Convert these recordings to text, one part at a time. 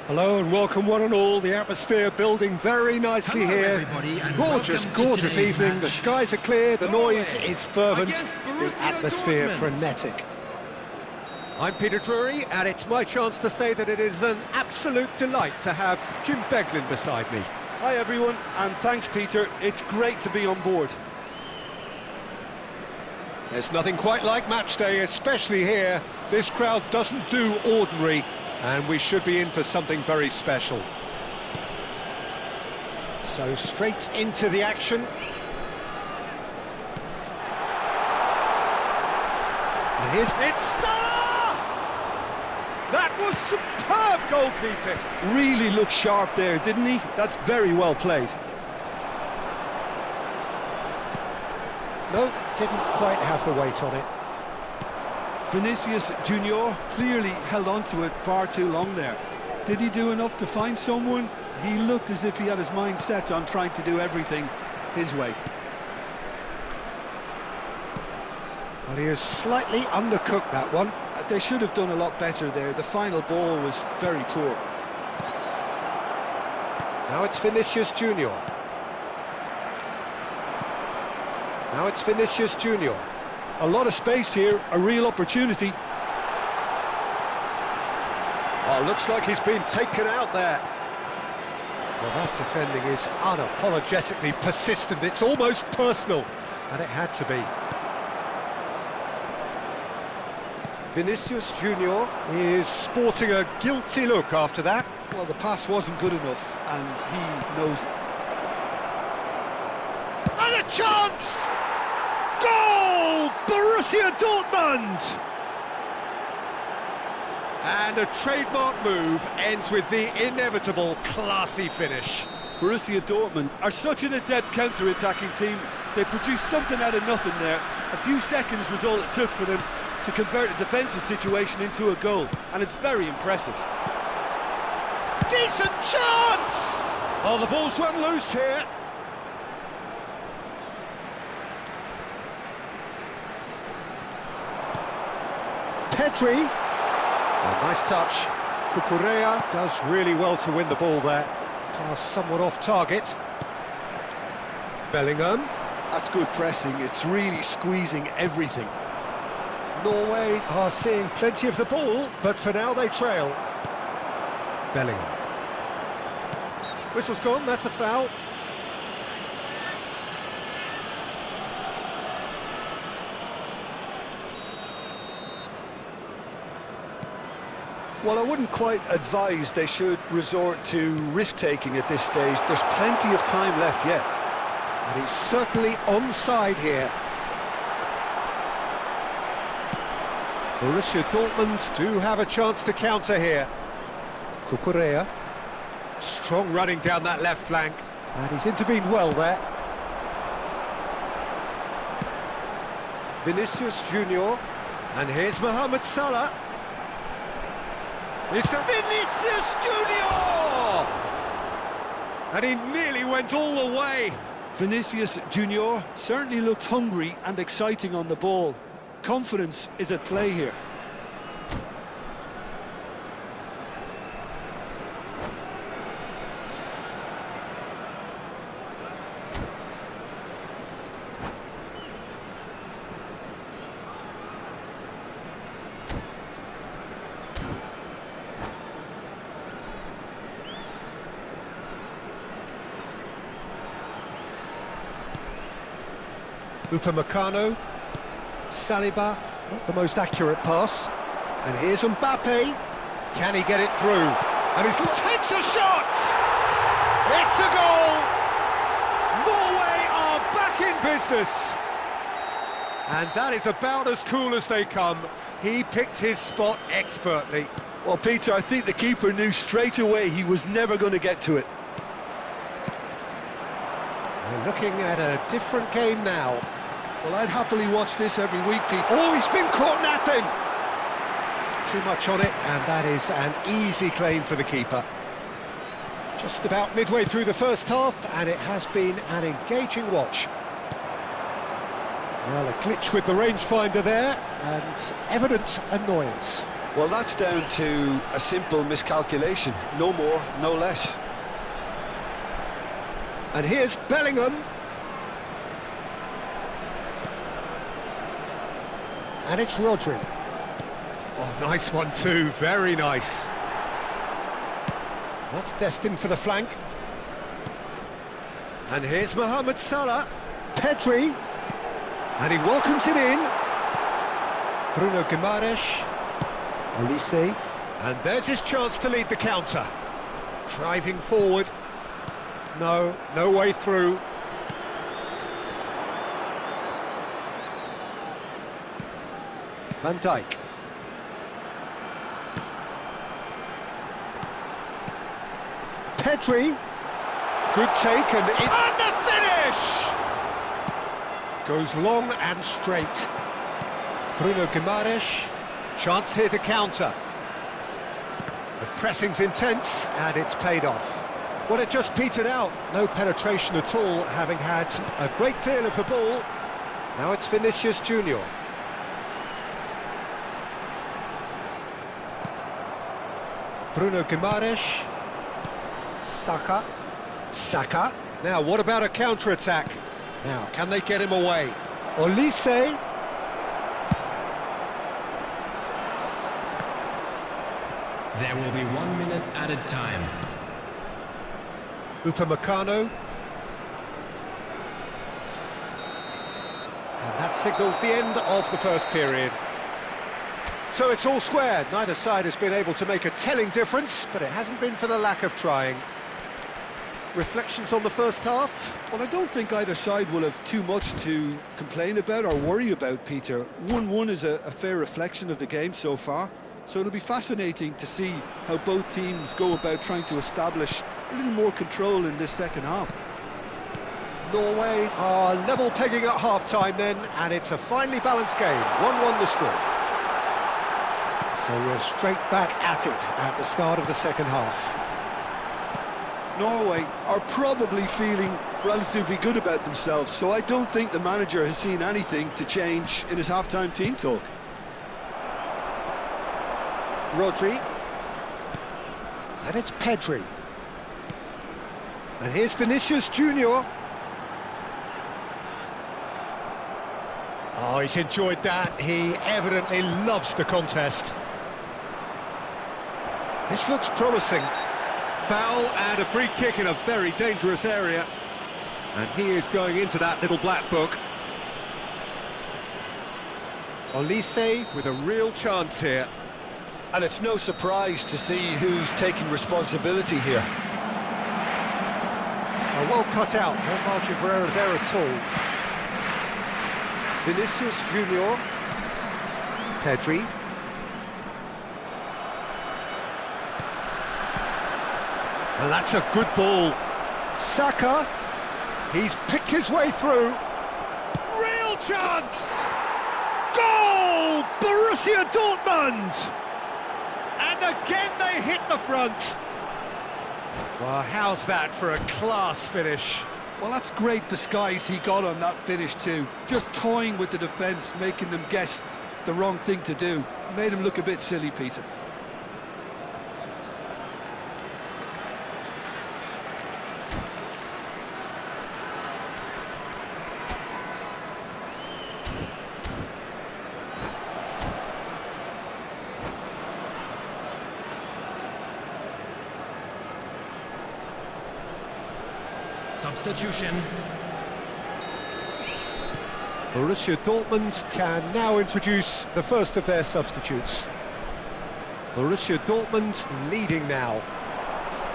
Hello and welcome one and all. The atmosphere building very nicely here. Gorgeous, gorgeous evening. Match. The skies are clear, the noise Norway is fervent, against the Borussia atmosphere Dortmund. frenetic. I'm Peter Drury, and it's my chance to say that it is an absolute delight to have Jim Beglin beside me. Hi everyone, and thanks Peter, it's great to be on board. There's nothing quite like match day, especially here. This crowd doesn't do ordinary, and we should be in for something very special. So straight into the action. And here's it's Salah! That was superb goalkeeping. Really looked sharp there, didn't he? That's very well played. No, didn't quite have the weight on it. Vinicius Junior clearly held on to it far too long there. Did he do enough to find someone? He looked as if he had his mind set on trying to do everything his way. Well, he has slightly undercooked that one. They should have done a lot better there. The final ball was very poor. Now it's Vinicius Junior. Now it's Vinicius Junior. A lot of space here, a real opportunity. Oh, looks like he's been taken out there. Well, that defending is unapologetically persistent. It's almost personal, and it had to be. Vinicius Junior is sporting a guilty look after that. Well, the pass wasn't good enough, and he knows it. And a chance! Goal! Borussia Dortmund! And a trademark move ends with the inevitable classy finish. Borussia Dortmund are such an adept counter-attacking team. They produced something out of nothing there. A few seconds was all it took for them to convert a defensive situation into a goal, and it's very impressive. Decent chance! Oh, the ball's run loose here. Pedri. Oh, nice touch. Cucurella does really well to win the ball there. Pass somewhat off target. Bellingham. That's good pressing. It's really squeezing everything. Norway are seeing plenty of the ball, but for now they trail. Bellingham. Whistle's gone, that's a foul. Well, I wouldn't quite advise they should resort to risk-taking at this stage. There's plenty of time left yet. And he's certainly onside here. Borussia Dortmund do have a chance to counter here. Cucurella. Strong running down that left flank. And he's intervened well there. Vinicius Junior. And here's Mohamed Salah. It's Vinicius Junior! And he nearly went all the way. Vinicius Junior certainly looked hungry and exciting on the ball. Confidence is at play here. Upamecano, Saliba, not the most accurate pass. And here's Mbappe. Can he get it through? And he takes a shot! It's a goal! Norway are back in business! And that is about as cool as they come. He picked his spot expertly. Well, Peter, I think the keeper knew straight away he was never going to get to it. We're looking at a different game now. Well, I'd happily watch this every week, Peter. Oh, he's been caught napping! Too much on it, and that is an easy claim for the keeper. Just about midway through the first half, and it has been an engaging watch. Well, a glitch with the rangefinder there, and evident annoyance. Well, that's down to a simple miscalculation. No more, no less. And here's Bellingham. And it's Rodri. Oh, nice one too, very nice. That's destined for the flank. And here's Mohamed Salah. Pedri. And he welcomes it in. Bruno Guimaraes. Olise. And there's his chance to lead the counter. Driving forward. No way through. Van Dijk. Pedri. Good take and the finish! Goes long and straight. Bruno Guimaraes. Chance here to counter. The pressing's intense and it's paid off. Well, it just petered out. No penetration at all, having had a great deal of the ball. Now it's Vinicius Junior. Bruno Guimaraes. Saka. Now, what about a counter-attack? Now, can they get him away? Olise. There will be 1 minute added time. Upamecano. And that signals the end of the first period. So it's all square. Neither side has been able to make a telling difference, but it hasn't been for the lack of trying. Reflections on the first half? Well, I don't think either side will have too much to complain about or worry about, Peter. 1-1 is a fair reflection of the game so far. So it'll be fascinating to see how both teams go about trying to establish a little more control in this second half. Norway are level pegging at half-time then, and it's a finely balanced game. 1-1 the score. So we're straight back at it at the start of the second half. Norway are probably feeling relatively good about themselves, so I don't think the manager has seen anything to change in his half-time team talk. Rodri. And it's Pedri. And here's Vinicius Junior. Oh, he's enjoyed that. He evidently loves the contest. This looks promising. Foul and a free kick in a very dangerous area. And he is going into that little black book. Olise with a real chance here. And it's no surprise to see who's taking responsibility here. Well cut out, no margin for error there at all. Vinicius Junior. Pedri. And that's a good ball. Saka. He's picked his way through. Real chance! Goal! Borussia Dortmund! And again they hit the front. Well, how's that for a class finish? Well, that's great disguise he got on that finish too. Just toying with the defence, making them guess the wrong thing to do. Made him look a bit silly, Peter. Substitution. Borussia Dortmund can now introduce the first of their substitutes. Borussia Dortmund leading now.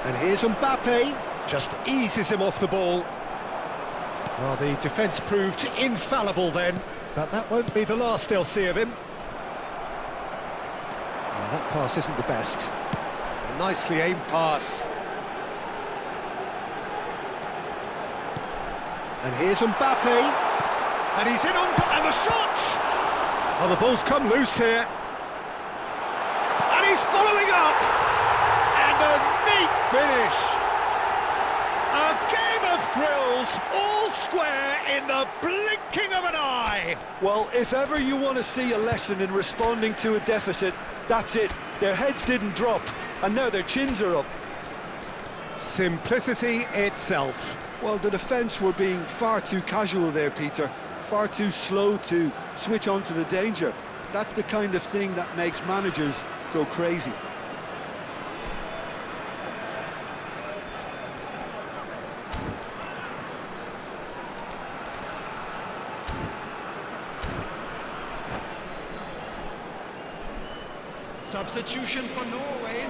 And here's Mbappe, just eases him off the ball. Well, the defence proved infallible then, but that won't be the last they'll see of him. Well, that pass isn't the best. A nicely aimed pass. And here's Mbappe, and he's in on, and the shot! Oh, the ball's come loose here. And he's following up! And a neat finish! A game of drills, all square in the blinking of an eye. Well, if ever you want to see a lesson in responding to a deficit, that's it. Their heads didn't drop, and now their chins are up. Simplicity itself. Well, the defence were being far too casual there, Peter. Far too slow to switch on to the danger. That's the kind of thing that makes managers go crazy. Substitution for Norway,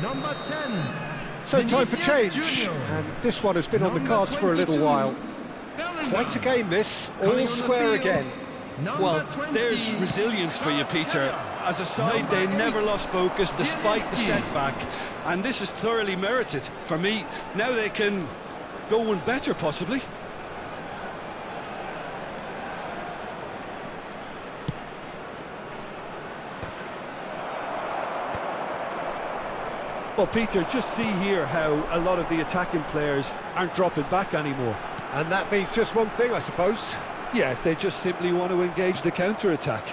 number 10. So time for change, Junior. and this one has been on the Number cards for a little 22, while. Bellingham. Quite a game this, Coming all on the square field, again. number Well, 20, there's resilience for you, Peter. As a side, they Number never 8, lost focus despite the Zielinski. setback, and this is thoroughly merited. For me, now they can go one better, possibly. Well, Peter, just see here how a lot of the attacking players aren't dropping back anymore. And that means just one thing, I suppose. Yeah, they just simply want to engage the counter-attack.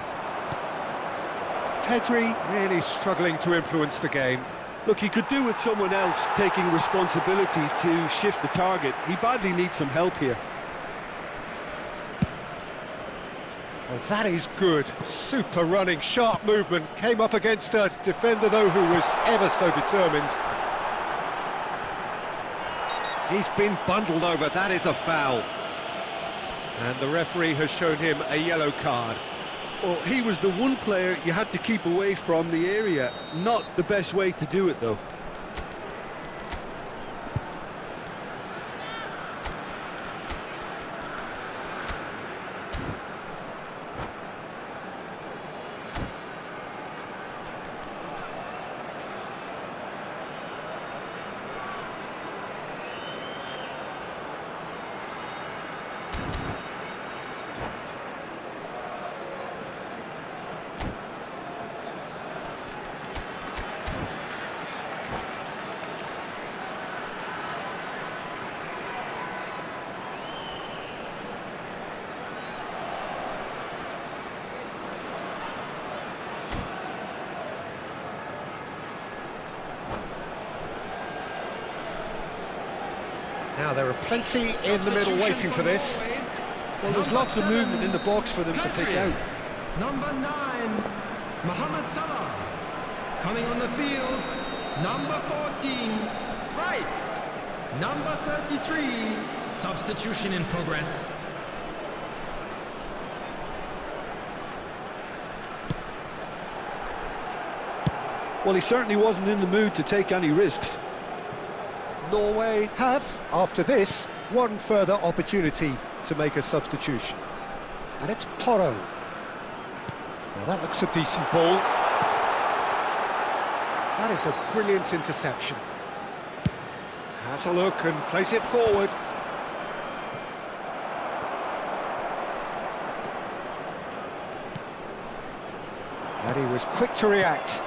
Pedri really struggling to influence the game. Look, he could do with someone else taking responsibility to shift the target. He badly needs some help here. Well, that is good. Super running, sharp movement. Came up against a defender, though, who was ever so determined. He's been bundled over. That is a foul. And the referee has shown him a yellow card. Well, he was the one player you had to keep away from the area. Not the best way to do it, though. Now, there are plenty in the middle waiting for this. Well, there's lots of movement in the box for them to pick out. Number 9, Mohamed Salah. Coming on the field, number 14, Rice. Number 33, substitution in progress. Well, he certainly wasn't in the mood to take any risks. Norway have, after this, one further opportunity to make a substitution. And it's Porro. Now that looks a decent ball. That is a brilliant interception. Has a look and plays it forward. And he was quick to react.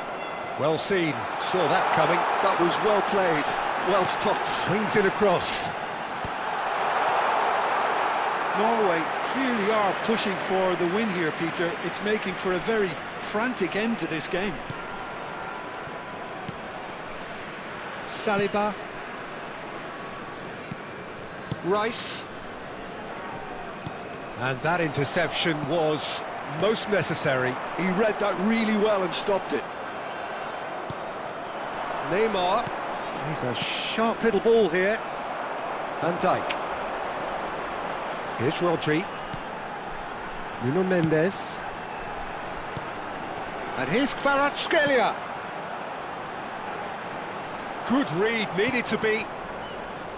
Well seen, saw that coming. That was well played, well stopped. Swings it across. Norway clearly are pushing for the win here, Peter. It's making for a very frantic end to this game. Saliba. Rice. And that interception was most necessary. He read that really well and stopped it. Neymar. He's a sharp little ball here. Van Dijk. Here's Rodri. Nuno Mendes. And here's Kvaratskhelia. Good read, needed to be.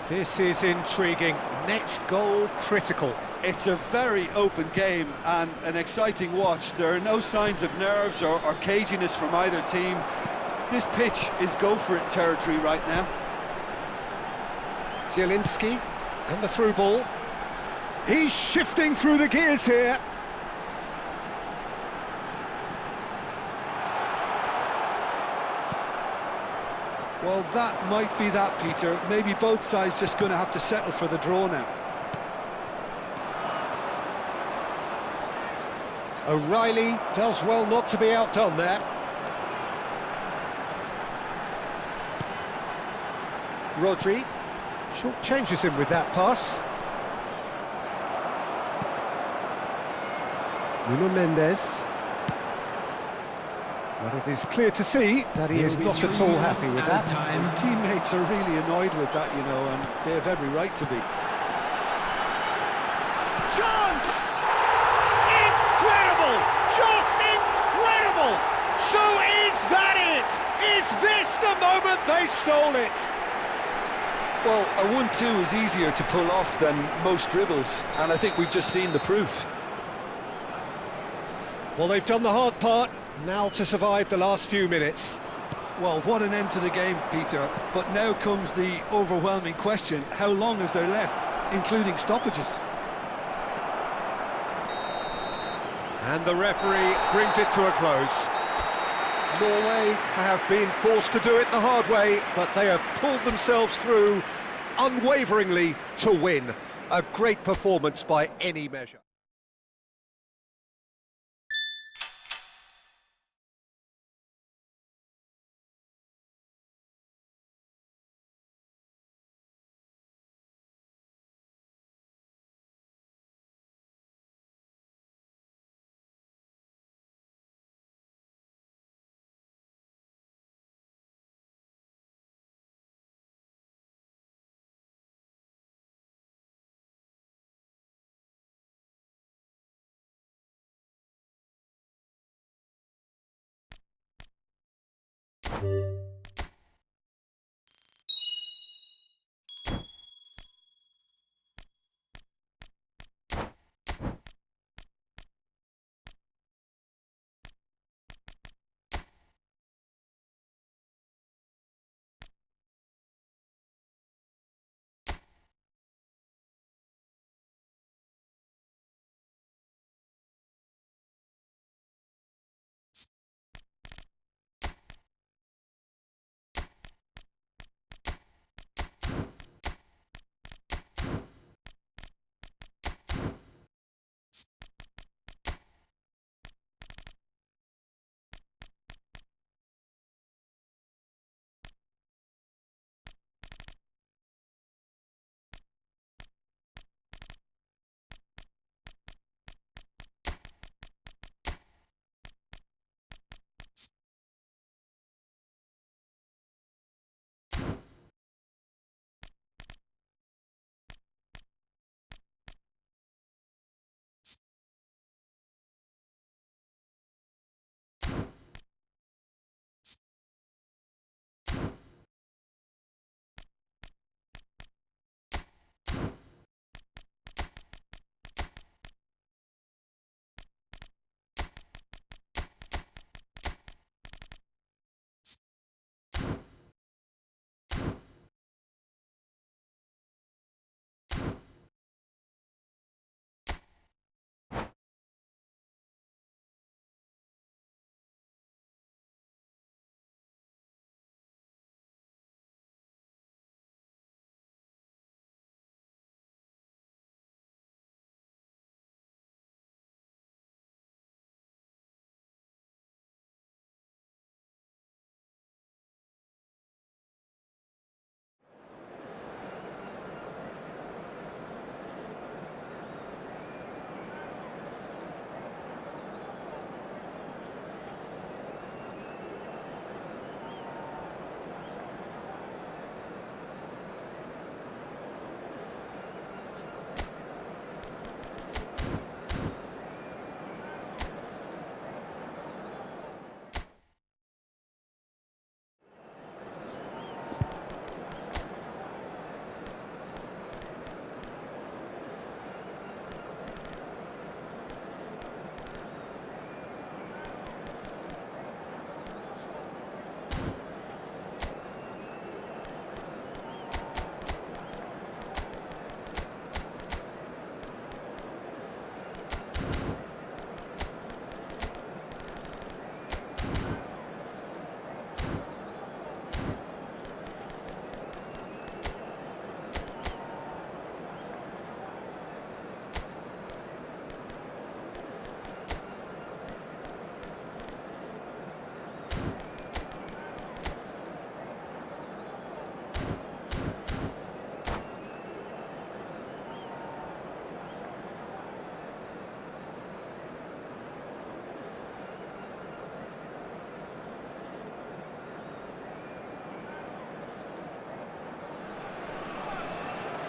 This is intriguing. Next goal critical. It's a very open game and an exciting watch. There are no signs of nerves or caginess from either team. This pitch is go-for-it territory right now. Zielinski and the through ball. He's shifting through the gears here. Well, that might be that, Peter. Maybe both sides just going to have to settle for the draw now. O'Reilly does well not to be outdone there. Rodri short changes him with that pass. Nuno Mendes. But it is clear to see that he is not at all happy with that. His teammates are really annoyed with that, you know, and they have every right to be. Chance! Incredible! Just incredible! So is that it? Is this the moment they stole it? Well, a 1-2 is easier to pull off than most dribbles, and I think we've just seen the proof. Well, they've done the hard part, now to survive the last few minutes. Well, what an end to the game, Peter. But now comes the overwhelming question: how long is there left, including stoppages? And the referee brings it to a close. Norway have been forced to do it the hard way, but they have pulled themselves through unwaveringly to win. A great performance by any measure.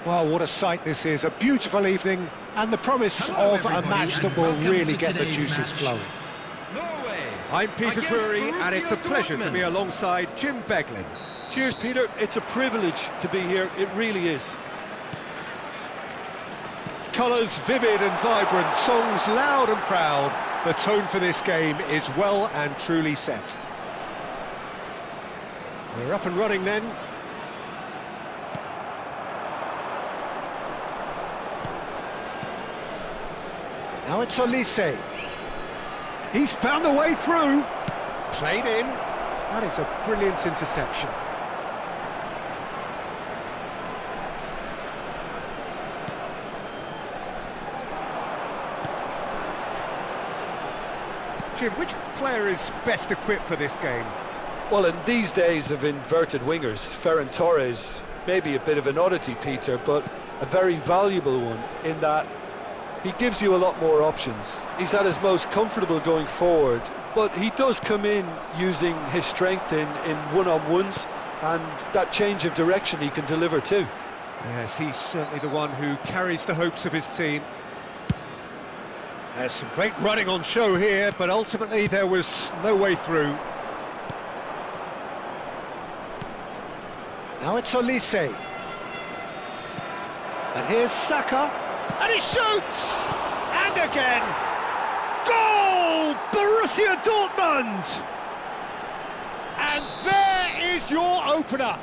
Well, what a sight this is. A beautiful evening and the promise Hello, of a everybody, match that and will welcome really to get the today's juices match. flowing. Norway. I'm Peter against Drury, and it's a Borussia pleasure to be Dortmund. alongside Jim Beglin. Cheers, Peter. It's a privilege to be here. It really is. Colours vivid and vibrant, songs loud and proud. The tone for this game is well and truly set. We're up and running then. Now it's Olise. He's found a way through. Played in. That is a brilliant interception. Jim, which player is best equipped for this game? Well, in these days of inverted wingers, Ferran Torres may be a bit of an oddity, Peter, but a very valuable one in that he gives you a lot more options. He's at his most comfortable going forward, but he does come in using his strength in one-on-ones, and that change of direction he can deliver too. Yes, he's certainly the one who carries the hopes of his team. There's some great running on show here, but ultimately there was no way through. Now it's Olise. And here's Saka. And he shoots! And again! Goal! Borussia Dortmund! And there is your opener.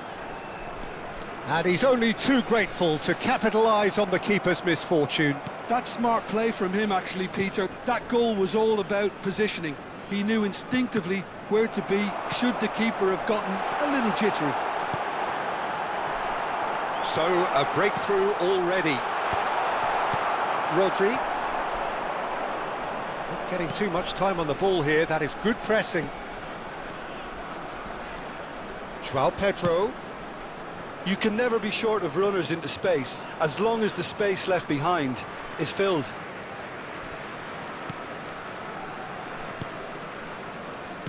And he's only too grateful to capitalise on the keeper's misfortune. That's smart play from him, actually, Peter. That goal was all about positioning. He knew instinctively where to be should the keeper have gotten a little jittery. So, a breakthrough already. Rodri. Not getting too much time on the ball here, that is good pressing. João Pedro. You can never be short of runners into space, as long as the space left behind is filled.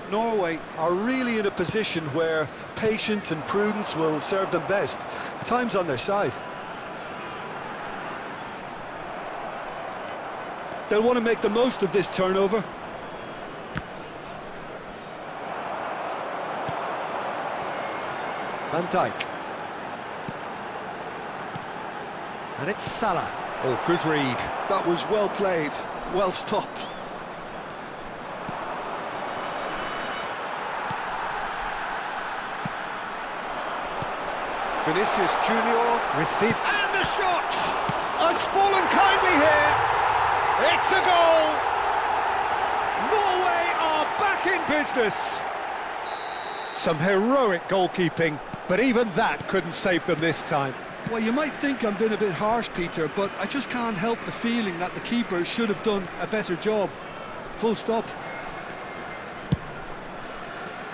Norway are really in a position where patience and prudence will serve them best. Time's on their side. They'll want to make the most of this turnover. Van Dijk. And it's Salah. Oh, good read. That was well played, well stopped. Vinicius Junior received. And the shot! Has fallen kindly here. It's a goal! Norway are back in business. Some heroic goalkeeping, but even that couldn't save them this time. Well, you might think I'm being a bit harsh, Peter, but I just can't help the feeling that the keeper should have done a better job. Full stop.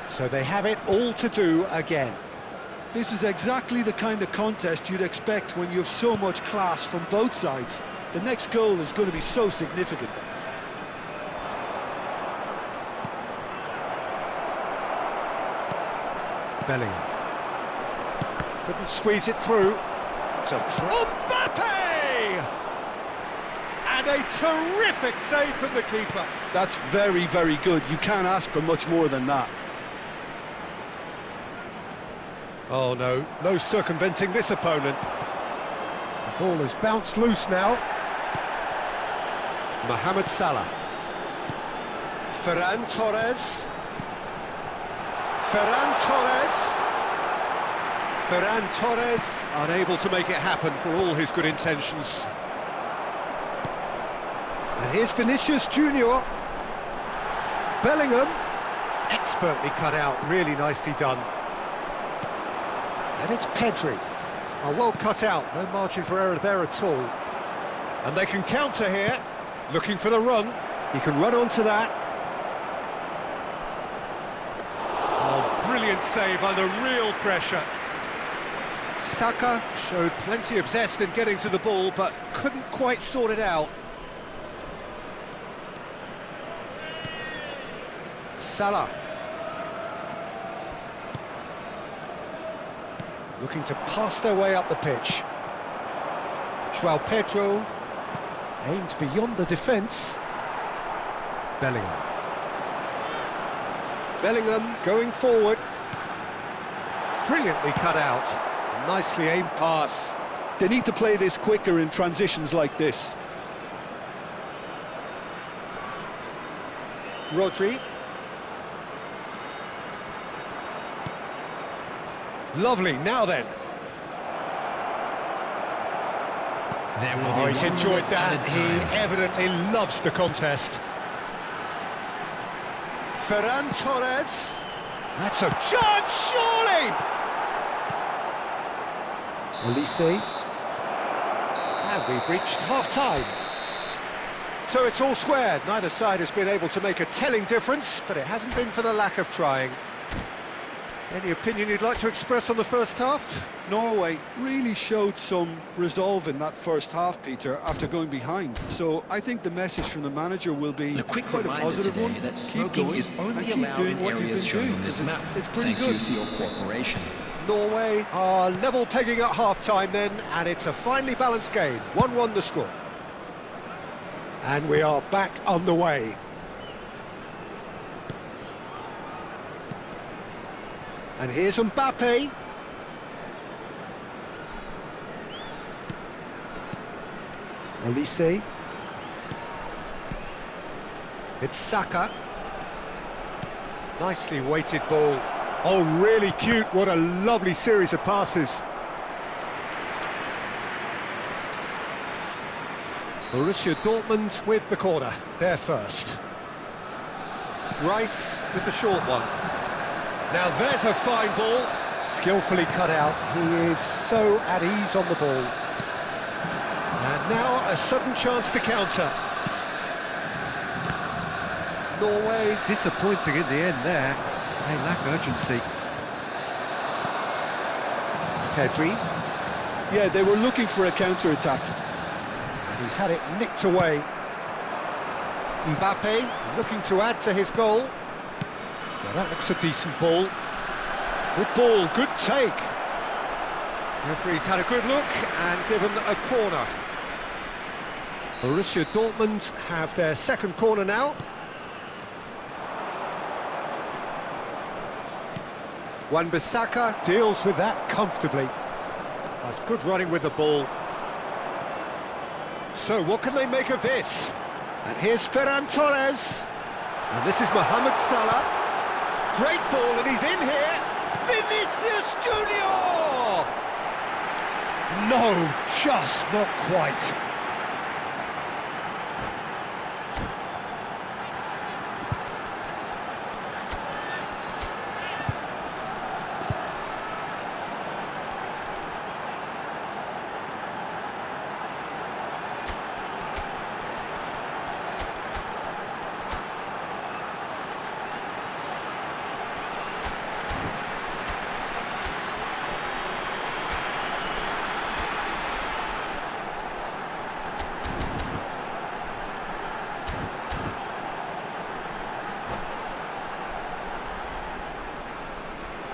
So they have it all to do again. This is exactly the kind of contest you'd expect when you have so much class from both sides. The next goal is going to be so significant. Bellingham. Couldn't squeeze it through. Mbappe! And a terrific save from the keeper. That's very, very good. You can't ask for much more than that. Oh no, no circumventing this opponent. The ball has bounced loose now. Mohamed Salah. Ferran Torres. Ferran Torres. Ferran Torres unable to make it happen for all his good intentions. And here's Vinicius Junior. Bellingham. Expertly cut out, really nicely done. And it's Pedri. Oh, well cut out, no margin for error there at all. And they can counter here, looking for the run. He can run onto that. Oh, brilliant save under real pressure. Saka showed plenty of zest in getting to the ball, but couldn't quite sort it out. Salah. Looking to pass their way up the pitch. João Pedro aimed beyond the defence. Bellingham. Bellingham going forward. Brilliantly cut out. A nicely aimed pass. They need to play this quicker in transitions like this. Rodri. Lovely, now then. There will Oh, be he's 1 enjoyed minute that. added He time. evidently loves the contest. Ferran Torres. That's a chance, surely! Olise. And we've reached half-time. So it's all squared. Neither side has been able to make a telling difference, but it hasn't been for the lack of trying. Any opinion you'd like to express on the first half? Norway really showed some resolve in that first half, Peter, after going behind. So I think the message from the manager will be A quick quite a reminder positive today one. that Keep smoking going is only and keep allowed doing in what you've areas been shown doing, on this because map. it's pretty Thank good. you for your cooperation. Norway are level pegging at half-time then, and it's a finely balanced game. 1-1 the score. And we are back underway. And here's Mbappe. Olise. It's Saka. Nicely weighted ball. Oh, really cute. What a lovely series of passes. Borussia Dortmund with the corner. They're first. Rice with the short one. Now there's a fine ball. Skillfully cut out. He is so at ease on the ball. And now a sudden chance to counter. Norway disappointing in the end there. They lack urgency. Pedri. Yeah, they were looking for a counter-attack. And he's had it nicked away. Mbappe looking to add to his goal. Well, that looks a decent ball. Good ball, good take. Referee's had a good look and given a corner. Borussia Dortmund have their second corner now. Wan-Bissaka deals with that comfortably. That's good running with the ball. So what can they make of this? And here's Ferran Torres. And this is Mohamed Salah. Great ball, and he's in here. Vinicius Junior! No, just not quite.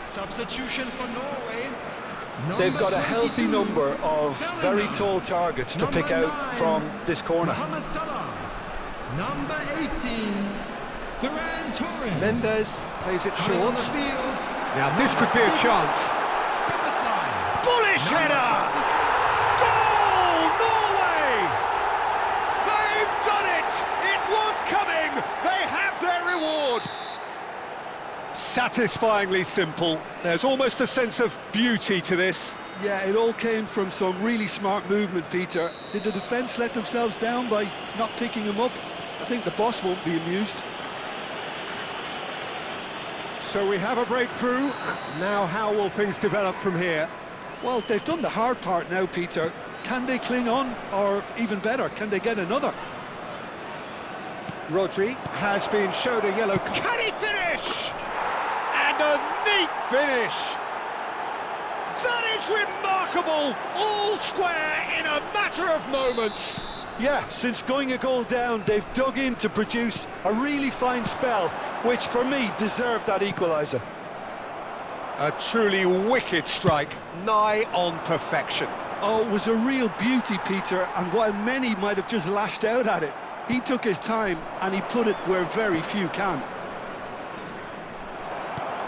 Substitution for Norway. They've got a Number healthy 22, number of very Bellingham. tall targets to pick Number out 9, from this corner. Mohamed Salah. Number 18, Ferran Torres. Mendes plays it Coming on short. the field. Now this could be a chance. Superstar. Bullish header! Goal, Norway! They've done it! It was coming! They have their reward! Satisfyingly simple. There's almost a sense of beauty to this. Yeah, it all came from some really smart movement, Peter. Did the defence let themselves down by not picking him up? I think the boss won't be amused. So we have a breakthrough. Now how will things develop from here? Well, they've done the hard part now, Peter. Can they cling on? Or even better, can they get another? Rodri has been shown a yellow card. Can he finish? And a neat finish! That is remarkable! All square in a matter of moments! Yeah, since going a goal down, they've dug in to produce a really fine spell, which for me deserved that equaliser. A truly wicked strike, nigh on perfection. Oh, it was a real beauty, Peter, and while many might have just lashed out at it, he took his time and he put it where very few can.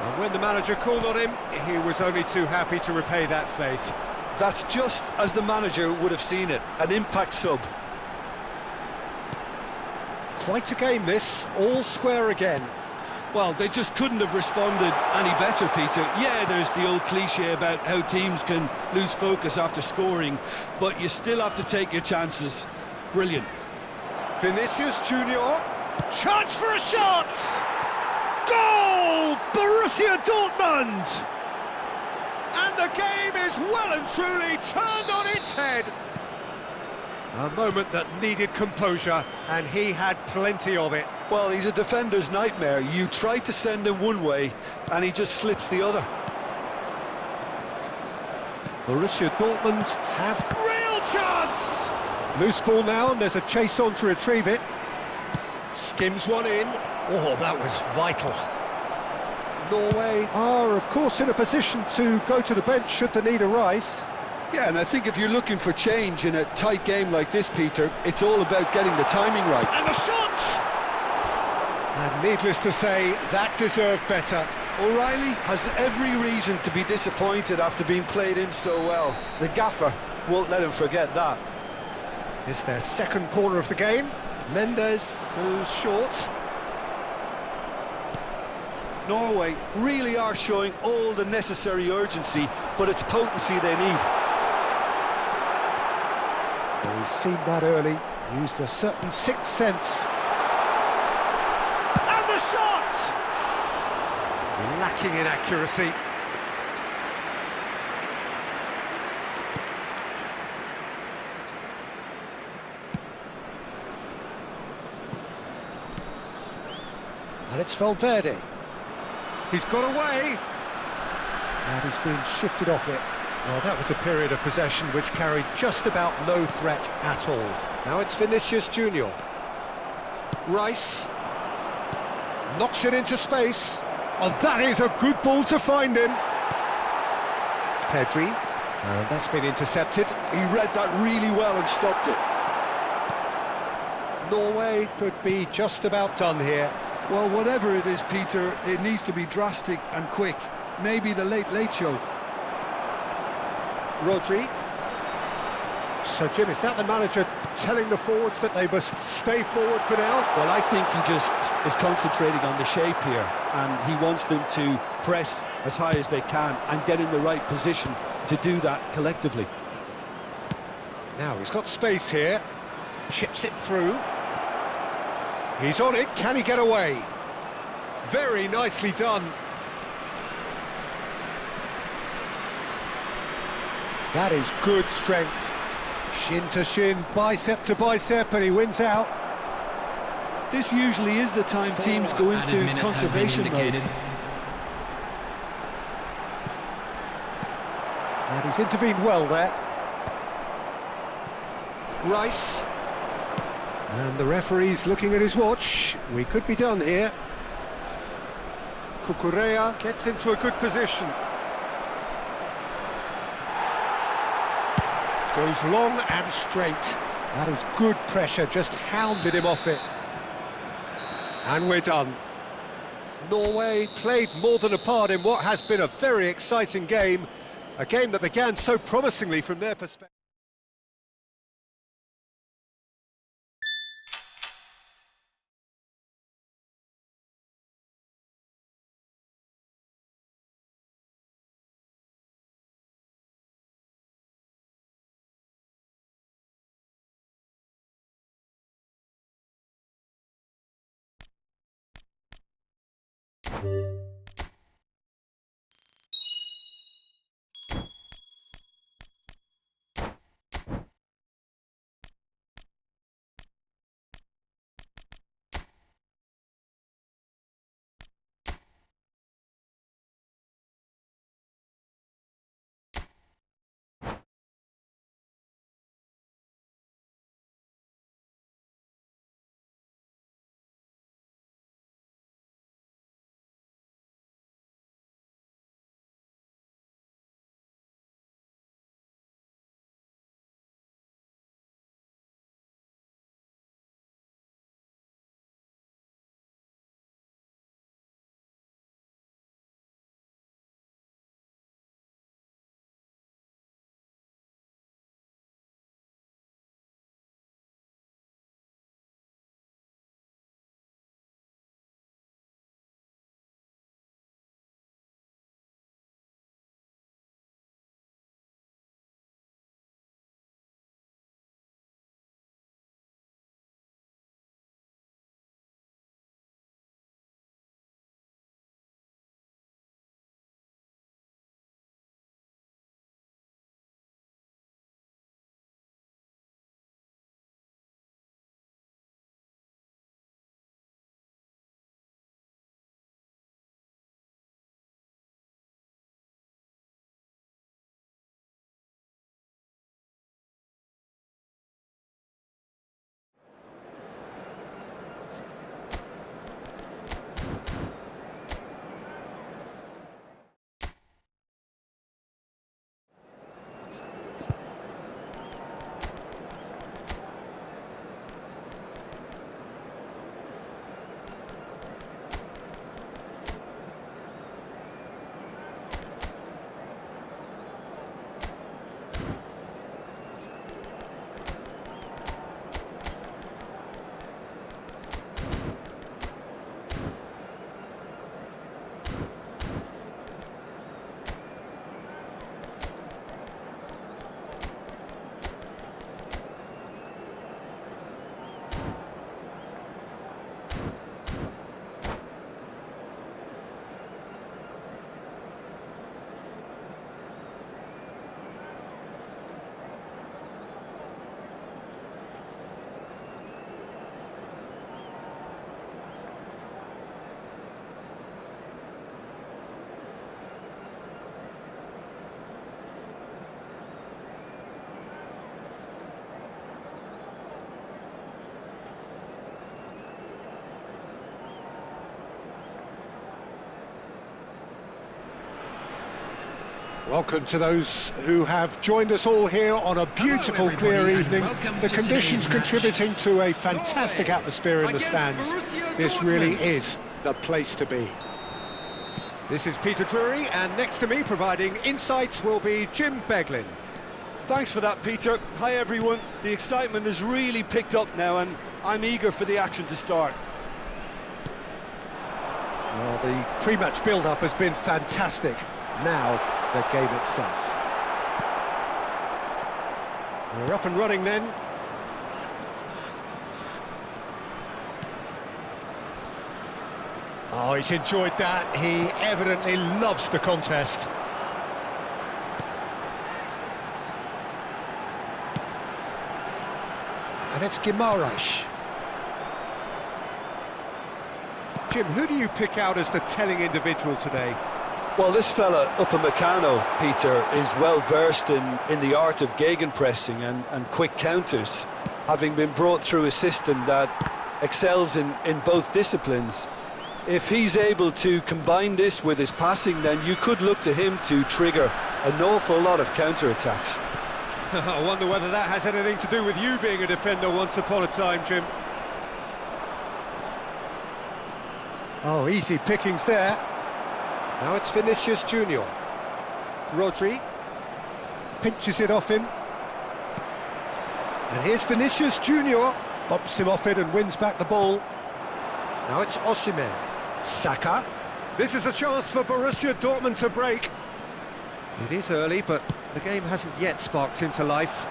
And when the manager called on him, he was only too happy to repay that faith. That's just as the manager would have seen it, an impact sub. Quite a game this, all square again. Well, they just couldn't have responded any better, Peter. Yeah, there's the old cliche about how teams can lose focus after scoring, but you still have to take your chances. Brilliant. Vinicius Junior, chance for a shot! Goal! Borussia Dortmund! And the game is well and truly turned on its head. A moment that needed composure, and he had plenty of it. Well, he's a defender's nightmare. You try to send him one way, and he just slips the other. Borussia Dortmund have real chance! Loose ball now, and there's a chase on to retrieve it. Skims one in. Oh, that was vital. Norway are, of course, in a position to go to the bench should the need arise. Yeah, and I think if you're looking for change in a tight game like this, Peter, it's all about getting the timing right. And the shot! And needless to say, that deserved better. O'Reilly has every reason to be disappointed after being played in so well. The gaffer won't let him forget that. It's their second corner of the game. Mendes goes short. Norway really are showing all the necessary urgency, but it's potency they need. Well, he's seen that early, used a certain sixth sense. And the shot! Lacking in accuracy. And it's Valverde. He's got away. And he's been shifted off it. Well, that was a period of possession which carried just about no threat at all. Now it's Vinicius Junior. Rice knocks it into space. Oh, that is a good ball to find him. Pedri, and that's been intercepted. He read that really well and stopped it. Norway could be just about done here. Well, whatever it is, Peter, it needs to be drastic and quick. Maybe the late show. Rodri. So, Jim, is that the manager telling the forwards that they must stay forward for now? Well, I think he just is concentrating on the shape here, and he wants them to press as high as they can and get in the right position to do that collectively. Now, he's got space here. Chips it through. He's on it. Can he get away? Very nicely done. That is good strength. Shin to shin, bicep to bicep, and he wins out. This usually is the time teams go into conservation mode. And he's intervened well there. Rice. And the referee's looking at his watch. We could be done here. Cucurella gets into a good position. Goes long and straight. That is good pressure, just hounded him off it. And we're done. Norway played more than a part in what has been a very exciting game. A game that began so promisingly from their perspective. Welcome to those who have joined us all here on a beautiful, Hello, clear everybody, and evening. welcome The to conditions today's match. contributing to a fantastic atmosphere in the Against stands. Borussia This really Dortmund. is the place to be. This is Peter Drury, and next to me providing insights will be Jim Beglin. Thanks for that, Peter. Hi, everyone. The excitement has really picked up now, and I'm eager for the action to start. Well, the pre-match build-up has been fantastic. Now, the game itself. We're up and running then. Oh, he's enjoyed that. He evidently loves the contest. And it's Guimaraes. Jim, who do you pick out as the telling individual today? Well, this fella, Upamecano, Peter, is well versed in the art of gegenpressing and quick counters, having been brought through a system that excels in both disciplines. If he's able to combine this with his passing, then you could look to him to trigger an awful lot of counter-attacks. I wonder whether that has anything to do with you being a defender once upon a time, Jim. Oh, easy pickings there. Now it's Vinicius Junior. Rodri pinches it off him. And here's Vinicius Junior. Bumps him off it and wins back the ball. Now it's Osimhen. Saka. This is a chance for Borussia Dortmund to break. It is early, but the game hasn't yet sparked into life.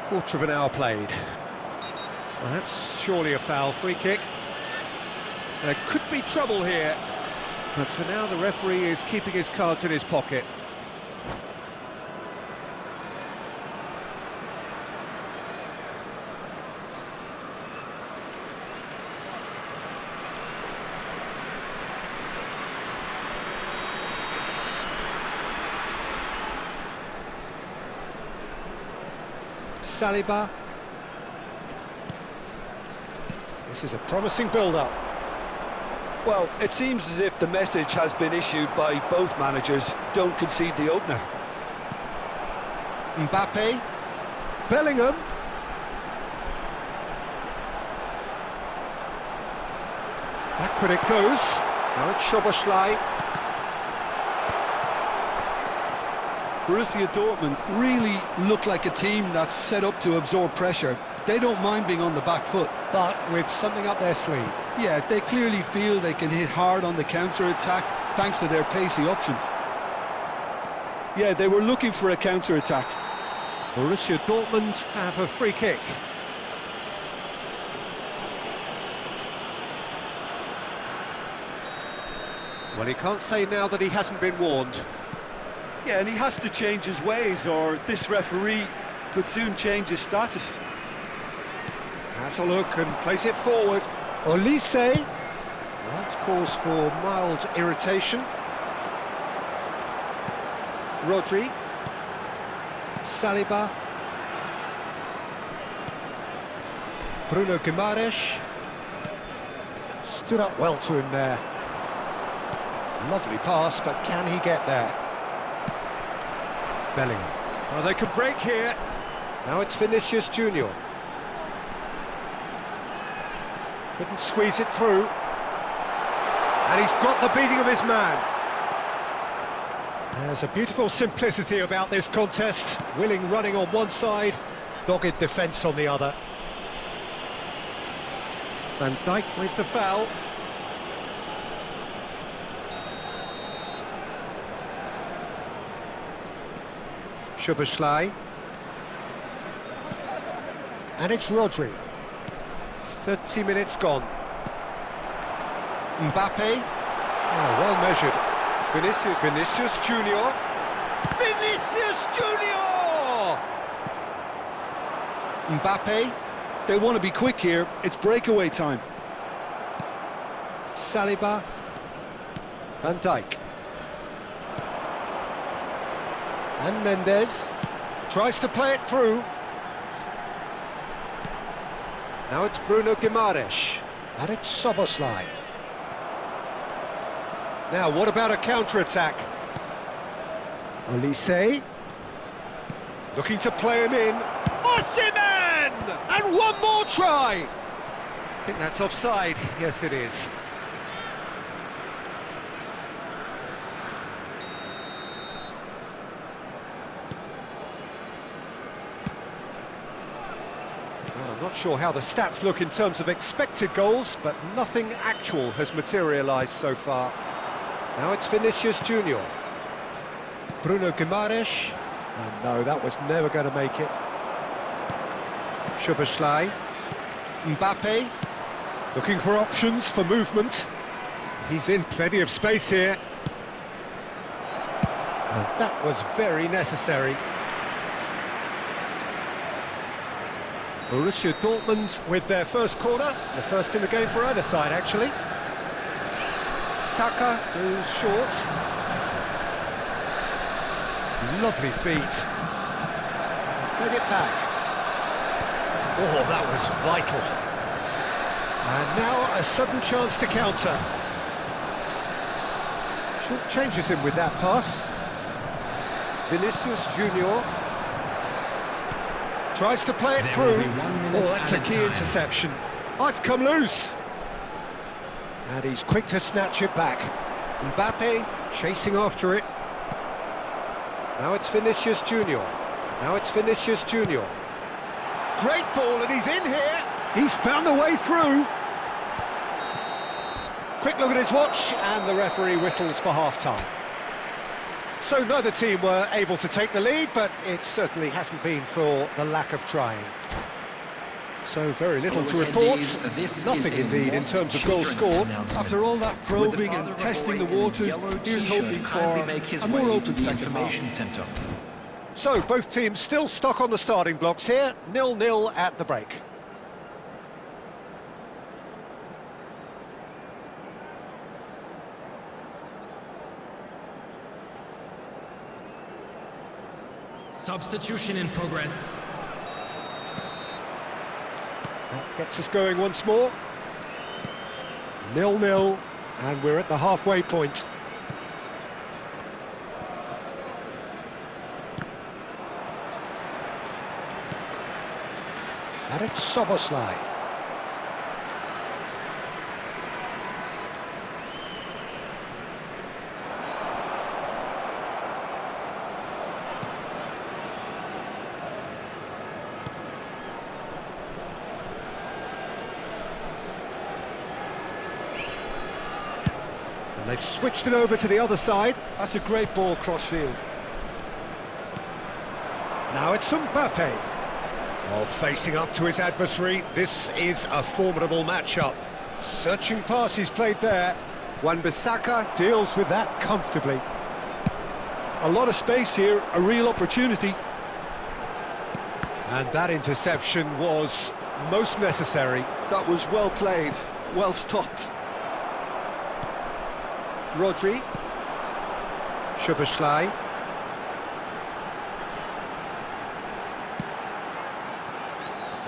Quarter of an hour played. Well, that's surely a foul. Free kick. There could be trouble here, but for now the referee is keeping his cards in his pocket. Saliba. This is a promising build-up. Well, it seems as if the message has been issued by both managers: don't concede the opener. Mbappe. Bellingham. Backward it goes. Now it's Szoboszlai. Borussia Dortmund really look like a team that's set up to absorb pressure. They don't mind being on the back foot. But with something up their sleeve. Yeah, they clearly feel they can hit hard on the counter-attack thanks to their pacey options. Yeah, they were looking for a counter-attack. Borussia Dortmund have a free kick. Well, he can't say now that he hasn't been warned. Yeah, and he has to change his ways, or this referee could soon change his status. Has a look and plays it forward. Olise. Well, that's cause for mild irritation. Rodri. Saliba. Bruno Guimaraes. Stood up well to him there. Lovely pass, but can he get there? Bellingham. Well, they could break here. Now it's Vinicius Junior. Couldn't squeeze it through. And he's got the beating of his man. There's a beautiful simplicity about this contest. Willing running on one side, dogged defence on the other. Van Dijk with the foul. Szoboszlai. And it's Rodri. 30 minutes gone. Mbappe. Oh, well measured. Vinicius Junior. Vinicius Junior! Mbappe. They want to be quick here. It's breakaway time. Saliba. Van Dijk. And Mendes tries to play it through. Now it's Bruno Guimaraes. And it's Szoboszlai. Now, what about a counter-attack? Olise. Looking to play him in. Osimhen! And one more try! I think that's offside. Yes, it is. Well, I'm not sure how the stats look in terms of expected goals, but nothing actual has materialised so far. Now it's Vinicius Junior. Bruno Guimaraes. Oh, no, that was never going to make it. Szoboszlai. Mbappe. Looking for options for movement. He's in plenty of space here. And that was very necessary. Borussia Dortmund with their first corner. The first in the game for either side, actually. Saka goes short. Lovely feet. He's played it back. Oh, that was vital. And now a sudden chance to counter. Short changes him with that pass. Vinicius Junior tries to play it through. Oh, that's a key interception. Oh, it's come loose. And he's quick to snatch it back. Mbappe chasing after it. Now it's Vinicius Junior. Now it's Vinicius Junior. Great ball, and he's in here. He's found a way through. Quick look at his watch, and the referee whistles for half-time. So neither team were able to take the lead, but it certainly hasn't been for the lack of trying. So very little to report. Nothing indeed in terms of goals scored. After all that probing and testing the waters, here's hoping for a more open second half. So both teams still stuck on the starting blocks here, 0-0 at the break. Substitution in progress. That gets us going once more. 0-0, and we're at the halfway point. And it's Szoboszlai. And they've switched it over to the other side. That's a great ball cross-field. Now it's Mbappe. Oh, facing up to his adversary, this is a formidable matchup. Searching pass he's played there. Wan-Bissaka deals with that comfortably. A lot of space here, a real opportunity. And that interception was most necessary. That was well played, well stopped. Rodri. Szoboszlai.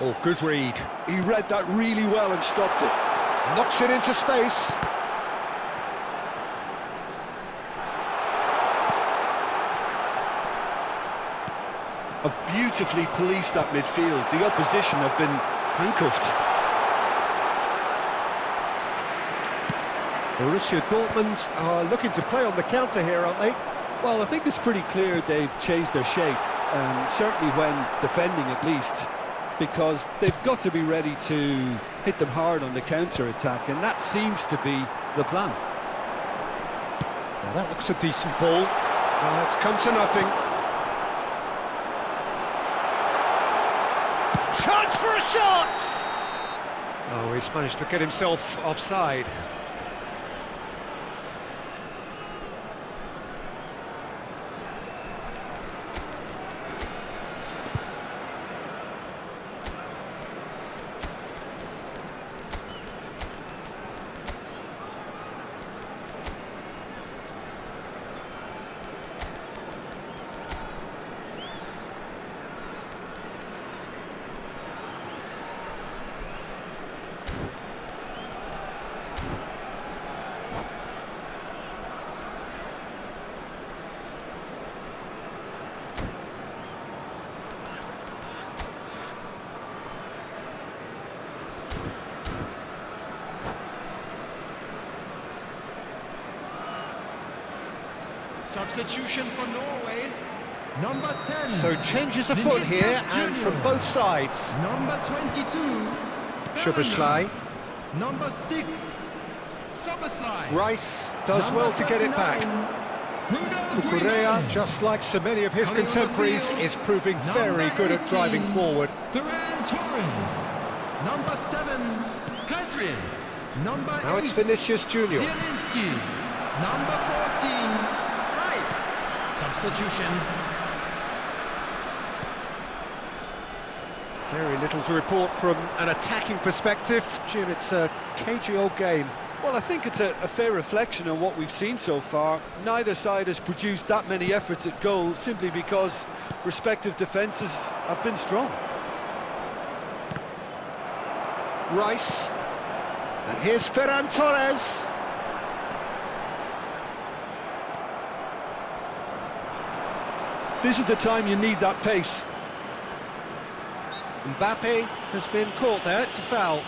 Oh, good read. He read that really well and stopped it. Knocks it into space. Have beautifully policed that midfield. The opposition have been handcuffed. Borussia Dortmund are looking to play on the counter here, aren't they? Well, I think it's pretty clear they've changed their shape, certainly when defending at least, because they've got to be ready to hit them hard on the counter-attack, and that seems to be the plan. Now that looks a decent ball. It's come to nothing. Chance for a shot! Oh, he's managed to get himself offside. Substitution for Norway. Number 10. So changes afoot here, and from both sides. Number 22. Szoboszlai. Number 6. Soboslai. Rice does well to get it back. Kukurea, just like so many of his contemporaries, is proving very good at driving forward. Ferran Torres. Number 7. Hadrian. Number 8. Now it's Vinicius Junior. Zielinski. Number 14. Rice. Substitution. Very little to report from an attacking perspective. Jim, it's a cagey old game. Well, I think it's a fair reflection on what we've seen so far. Neither side has produced that many efforts at goal simply because respective defences have been strong. Rice. And here's Ferran Torres. This is the time you need that pace. Mbappe has been caught there, it's a foul.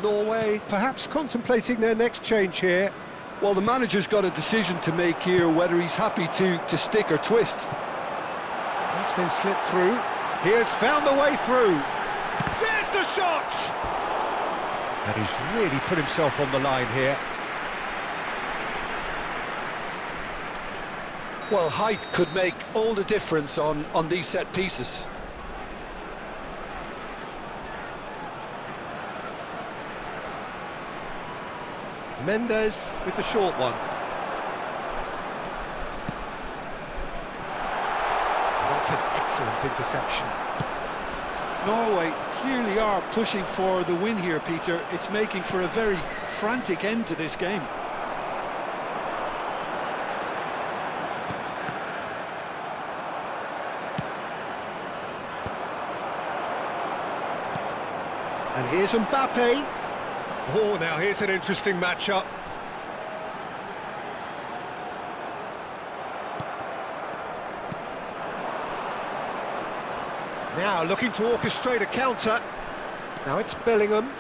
Norway perhaps contemplating their next change here. Well, the manager's got a decision to make here, whether he's happy to stick or twist. That's been slipped through. He has found the way through. There's the shot! And he's really put himself on the line here. Well, height could make all the difference on these set pieces. Mendes with the short one. That's an excellent interception. Norway clearly are pushing for the win here, Peter. It's making for a very frantic end to this game. And here's Mbappe. Oh, now here's an interesting matchup. Now looking to orchestrate a counter. Now it's Bellingham.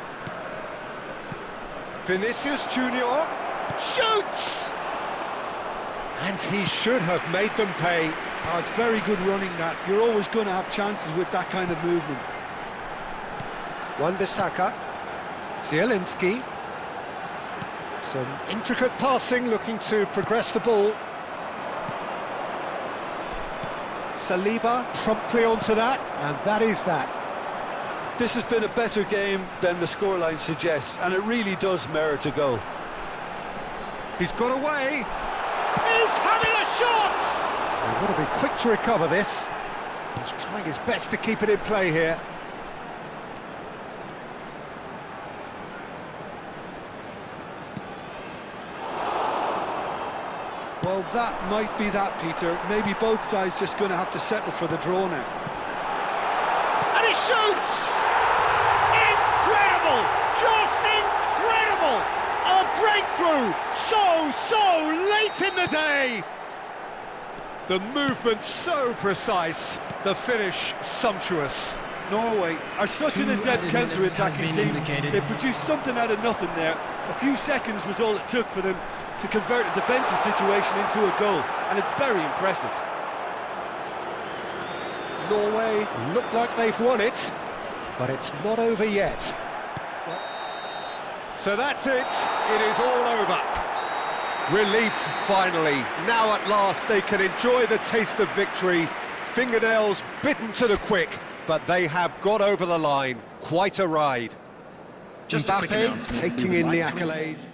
Vinicius Junior shoots! And he should have made them pay. Oh, it's very good running that. You're always going to have chances with that kind of movement. Wan-Bissaka. Zielinski. Some intricate passing, looking to progress the ball. Saliba promptly onto that, and that is that. This has been a better game than the scoreline suggests, and it really does merit a goal. He's got away. He's having a shot! They've got to be quick to recover this. He's trying his best to keep it in play here. Well, that might be that, Peter. Maybe both sides just going to have to settle for the draw now. And he shoots! Incredible! Just incredible! A breakthrough! So late in the day! The movement so precise, the finish sumptuous. Norway are such an adept counter-attacking team. They produced something out of nothing there. A few seconds was all it took for them to convert a defensive situation into a goal, and it's very impressive. Norway look like they've won it, but it's not over yet. So that's it. It is all over. Relief, finally. Now at last they can enjoy the taste of victory. Fingernails bitten to the quick, but they have got over the line. Quite a ride. Mbappe taking in the accolades.